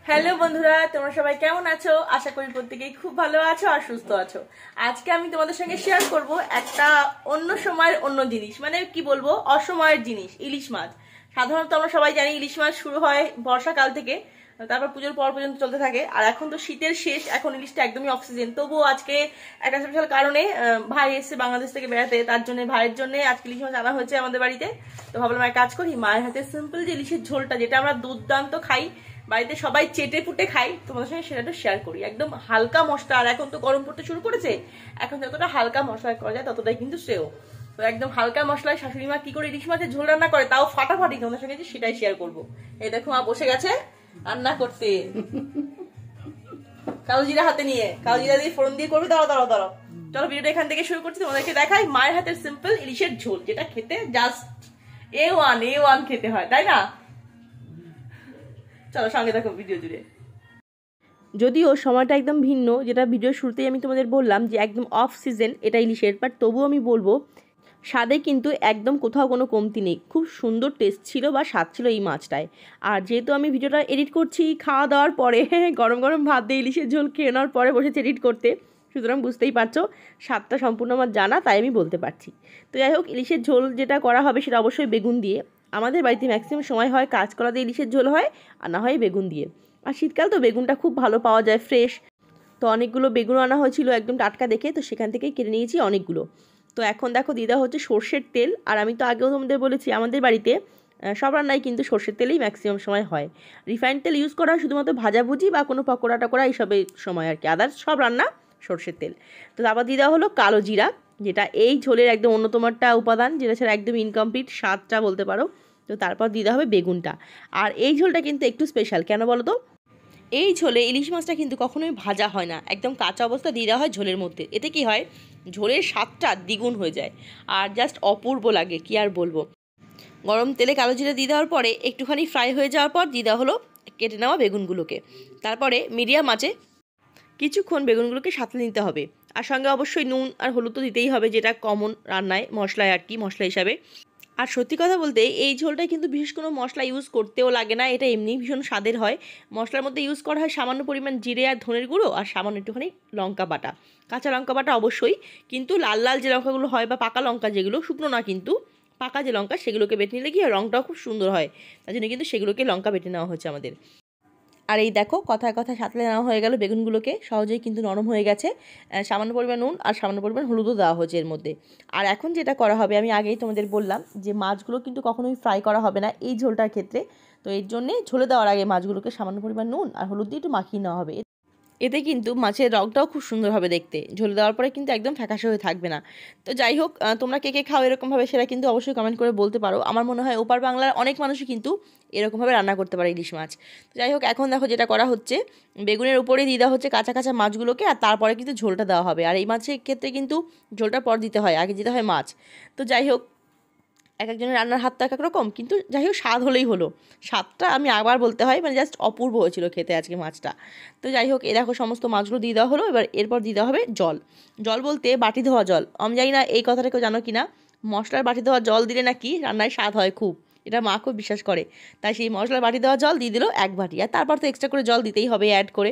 Hello বন্ধুরা, তোমরা সবাই কেমন আছো? আশা করি প্রত্যেকেই খুব ভালো আছো আর সুস্থ আছো। আজকে আমি তোমাদের সঙ্গে শেয়ার করব একটা অন্য সময়ের অন্য জিনিস, মানে কি বলবো, অসময়ের জিনিস, ইলিশ মাছ। সাধারণত আমরা সবাই জানি ইলিশ মাছ শুরু হয় বর্ষাকাল থেকে, তারপর পুজোর পর পর্যন্ত চলতে থাকে। আর এখন তো শীতের শেষ, এখন ইলিশটা একদমই অক্সিজেন। তবুও আজকে একটা স্পেশাল কারণে ভাই এসছে বাংলাদেশ থেকে বেড়াতে, তার জন্য ভাইয়ের জন্য আজকে ইলিশ মাছ আনা হয়েছে আমাদের বাড়িতে। তো ভাবলাম এক কাজ করি, মায়ের হাতে সিম্পল যে ইলিশের ঝোলটা, যেটা আমরা দুর্দান্ত খাই, বাড়িতে সবাই চেটে পুটে খাই, তোমাদের সঙ্গে সেটা শেয়ার করি। একদম হালকা মশলা, আর এখন তো গরম পড়তে শুরু করেছে, এখন যতটা হালকা মশলা করা যায় ততটাই কিন্তু শ্রেয়। তো একদম হালকা মশলায় শাশুড়ি মা কি করে ইলিশ মাছের ঝোল রান্না করে, তাও ফাটাফাটি, তোমাদের সঙ্গে সেটাই শেয়ার করবো। এই দেখো মা বসে গেছে রান্না করতে, কালো জিরা হাতে নিয়ে, কালো জিরা দিয়ে ফোড়ন দিয়ে করবে। দাঁড়াও দাঁড়াও দাঁড়াও, চলো ভিডিওটা এখান থেকে শুরু করছি, তোমাদেরকে দেখাই মায়ের হাতের সিম্পল ইলিশের ঝোল, যেটা খেতে জাস্ট A1 খেতে হয়, তাই না? চলো সঙ্গে দেখো ভিডিও জুড়ে। যদিও সময়টা একদম ভিন্ন, যেটা ভিডিও শুরুতেই আমি তোমাদের বললাম যে একদম অফ সিজন এটা ইলিশের, বাট তবুও আমি বলবো স্বাদে কিন্তু একদম কোথাও কোনো কমতি নেই। খুব সুন্দর টেস্ট ছিল বা স্বাদ ছিল এই মাছটায়। আর যেহেতু আমি ভিডিওটা এডিট করছি খাওয়া দাওয়ার পরে, গরম গরম ভাত দিয়ে ইলিশের ঝোল খেয়ে নেওয়ার পরে বসেছি এডিট করতে, সুতরাং বুঝতেই পারছো স্বাদটা সম্পূর্ণ আমার জানা, তাই আমি বলতে পারছি। তো যাই হোক, ইলিশের ঝোল যেটা করা হবে সেটা অবশ্যই বেগুন দিয়ে। আমাদের বাড়িতে ম্যাক্সিমাম সময় হয় কাঁচকলা দিয়ে ইলিশের ঝোল হয়, আর না হয় বেগুন দিয়ে। আর শীতকাল তো বেগুনটা খুব ভালো পাওয়া যায়, ফ্রেশ। তো অনেকগুলো বেগুন আনা হয়েছিল একদম টাটকা দেখে, তো সেখান থেকেই কিনে নিয়েছি অনেকগুলো। তো এখন দেখো দিদা হচ্ছে সর্ষের তেল, আর আমি তো আগেও তোমাদের বলেছি আমাদের বাড়িতে সব রান্নাই কিন্তু সর্ষের তেলেই ম্যাক্সিমাম সময় হয়। রিফাইন্ড তেল ইউজ করা হয় শুধুমাত্র ভাজাভুজি বা কোনো পকোড়া টকোড়া এইসবের সময় আর কি, আদার্স সব রান্না সর্ষের তেল। তো তারপর দিদা হলো কালো জিরা, যেটা এই ঝোলের একদম অন্যতম একটা উপাদান, যেটা ছাড়া একদম ইনকমপ্লিট স্বাদটা বলতে পারো। তো তারপর দিদা হবে বেগুনটা। আর এই ঝোলটা কিন্তু একটু স্পেশাল, কেন বলো তো? এই ঝোলে ইলিশ মাছটা কিন্তু কখনোই ভাজা হয় না, একদম কাঁচা অবস্থা দিয়ে দেওয়া হয় ঝোলের মধ্যে। এতে কি হয়, ঝোলের স্বাদটা দ্বিগুণ হয়ে যায় আর জাস্ট অপূর্ব লাগে, কি আর বলবো। গরম তেলে কালো জিরা দিয়ে দেওয়ার পরে একটুখানি ফ্রাই হয়ে যাওয়ার পর দিয়ে দেওয়া হলো কেটে নেওয়া বেগুনগুলোকে। তারপরে মিডিয়াম আঁচে কিছুক্ষণ বেগুনগুলোকে সাঁতলে নিতে হবে। আর সঙ্গে অবশ্যই নুন আর হলুদ তো দিতেই হবে, যেটা কমন রান্নায় মশলায় আর কি, মশলা হিসাবে। আর সত্যি কথা বলতে এই ঝোলটায় কিন্তু বিশেষ কোনো মশলা ইউজ করতেও লাগে না, এটা এমনিই ভীষণ স্বাদের হয়। মশলার মধ্যে ইউজ করা হয় সামান্য পরিমাণ জিরে আর ধনের গুঁড়ো, আর সামান্য একটুখানি লঙ্কা বাটা, কাঁচা লঙ্কা বাটা অবশ্যই। কিন্তু লাল লাল যে লঙ্কাগুলো হয় বা পাকা লঙ্কা যেগুলো, শুকনো না কিন্তু পাকা যে লঙ্কা, সেগুলোকে বেটে নিলে কি হয়, রঙটাও খুব সুন্দর হয়। তার জন্য কিন্তু সেগুলোকে লঙ্কা বেটে নেওয়া হচ্ছে আমাদের। আর এই দেখো কথায় কথায় সাঁতলে নেওয়া হয়ে গেল বেগুনগুলোকে, সহজেই কিন্তু নরম হয়ে গেছে। সামান্য পরিমাণ নুন আর সামান্য পরিমাণ হলুদও দেওয়া হয়েছে এর মধ্যে। আর এখন যেটা করা হবে, আমি আগেই তোমাদের বললাম যে মাছগুলো কিন্তু কখনোই ফ্রাই করা হবে না এই ঝোলটার ক্ষেত্রে। তো এর জন্যে ঝোলে দেওয়ার আগে মাছগুলোকে সামান্য পরিমাণ নুন আর হলুদ দিয়ে একটু মাখিয়ে নেওয়া হবে। এতে কিন্তু মাছের রংটাও খুব সুন্দর হবে দেখতে, ঝোল দেওয়ার পরে কিন্তু একদম ফ্যাকাশে হয়ে থাকবে না। তো যাই হোক, তোমরা কে কে খাও এরকমভাবে সেটা কিন্তু অবশ্যই কমেন্ট করে বলতে পারো। আমার মনে হয় ওপার বাংলার অনেক মানুষই কিন্তু এরকমভাবে রান্না করতে পারে ইলিশ মাছ। তো যাই হোক, এখন দেখো যেটা করা হচ্ছে, বেগুনের উপরে দিয়ে দেওয়া হচ্ছে কাঁচা কাঁচা মাছগুলোকে, আর তারপরে কিন্তু ঝোলটা দেওয়া হবে। আর এই মাছের ক্ষেত্রে কিন্তু ঝোলটা পর দিতে হয়, আগে দিতে হয় মাছ। তো যাই হোক, এক একজনের রান্নার হাত তো এক এক রকম, কিন্তু যাই হোক স্বাদ হলেই হলো। স্বাদটা আমি আবার বলতে হয়, মানে জাস্ট অপূর্ব হয়েছিল খেতে আজকে মাছটা। তো যাই হোক, এ দেখো সমস্ত মাছগুলো দিয়ে দেওয়া হলো। এবার এরপর দিয়ে দেওয়া হবে জল। জল বলতে বাটি ধোয়া জল। আমি জানি না এই কথাটা কেউ জানো কি না, মশলার বাটি ধোয়া জল দিলে নাকি রান্নায় স্বাদ হয় খুব, এটা মা খুব বিশ্বাস করে। তাই সেই মশলার বাটি দেওয়া জল দিয়ে দিল এক বাটি, আর তারপর তো এক্সট্রা করে জল দিতেই হবে অ্যাড করে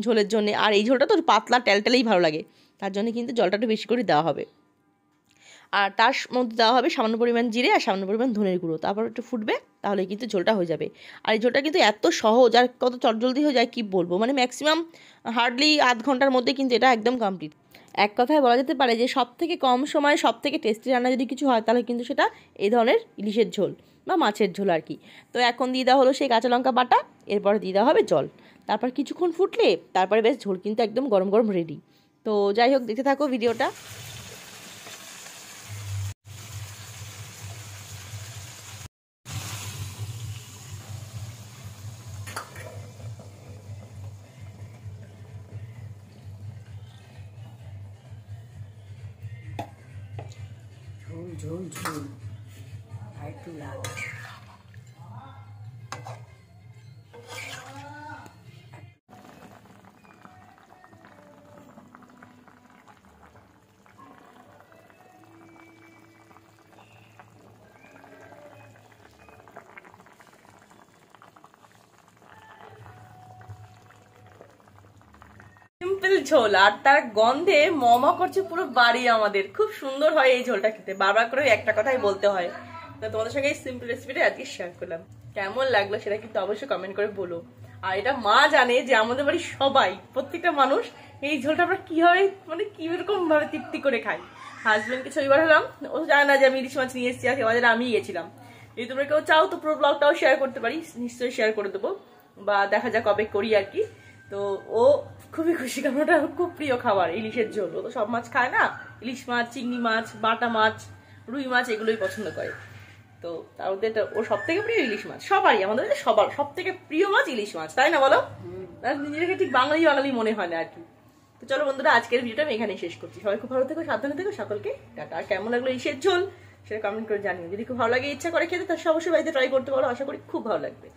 ঝোলের জন্য। আর এই ঝোলটা তো পাতলা টেলটেলেই ভালো লাগে, তার জন্য কিন্তু জলটা একটু বেশি করে দেওয়া হবে। আর তার মধ্যে দেওয়া হবে সামান্য পরিমাণ জিরে আর সামান্য পরিমাণ ধনের গুঁড়ো। তারপর একটু ফুটবে, তাহলে কিন্তু ঝোলটা হয়ে যাবে। আর এই ঝোলটা কিন্তু এত সহজ আর কত চটজলদি হয়ে যায় কি বলবো, মানে ম্যাক্সিমাম হার্ডলি আধ ঘন্টার মধ্যে কিন্তু এটা একদম কমপ্লিট। এক কথায় বলা যেতে পারে যে সব থেকে কম সময়ে সব থেকে টেস্টি রান্না যদি কিছু হয়, তাহলে কিন্তু সেটা এই ধরনের ইলিশের ঝোল বা মাছের ঝোল আর কি। তো এখন দিয়ে দেওয়া হলো সেই কাঁচা লঙ্কা বাটা, এরপরে দিয়ে দেওয়া হবে জল। তারপর কিছুক্ষণ ফুটলে তারপরে বেশ ঝোল কিন্তু একদম গরম গরম রেডি। তো যাই হোক, দেখতে থাকো ভিডিওটা। ঝোল ঝোল ঝোল আর একটু লাল। সিম্পল ঝোল আর তার গন্ধে মমা করছে পুরো বাড়ি আমাদের। খুব সুন্দর হয় এই ঝোলটা খেতে, বারবার করে একটা কথাই বলতে হয়। তো তোমাদের সঙ্গে এই সিম্পল রেসিপিটা আজকে শেয়ার করলাম। কেমন লাগলো সেটা কিন্তু অবশ্যই কমেন্ট করে বলো। আর এটা মা জানে যে আমাদের বাড়ির সবাই, প্রত্যেকটা মানুষ এই ঝোলটা আমরা কিভাবে মানে কিরকম ভাবে তৃপ্তি করে খাই। হাজবেন্ডকে ছবি পাঠালাম, ও জানে না যে আমি ইলিশ মাছ নিয়ে এসেছি, আর বাজারে আমি গেছিলাম। যদি তোমরা কেউ চাও তো পুরো ব্লগটাও শেয়ার করতে পারি, নিশ্চয়ই শেয়ার করে দেবো, বা দেখা যাক কবে করি আর কি। তো ও খুবই খুশি, কারণ ওটা খুব প্রিয় খাবার ইলিশের ঝোল। ও তো সব মাছ খায় না, ইলিশ মাছ, চিংড়ি মাছ, বাটা মাছ, রুই মাছ এগুলোই পছন্দ করে। তো তার মধ্যে ওর সব থেকে প্রিয় ইলিশ মাছ। সবারই, আমাদের সবার সব থেকে প্রিয় মাছ ইলিশ মাছ, তাই না বলো? নিজেকে ঠিক বাঙালি বাঙালি মনে হয় না আর কি। তো চলো বন্ধুরা, আজকের ভিডিওটা আমি এখানেই শেষ করছি। সবাই খুব ভালো থেকো, সাবধানে থেকো, সকলকে টাটা। আর কেমন লাগলো ইলিশের ঝোল সেটা কমেন্ট করে জানিও। যদি খুব ভালো লাগে, ইচ্ছা করে খেতে, তাহলে অবশ্যই বাড়িতে ট্রাই করতে পারো, আশা করি খুব ভালো লাগবে।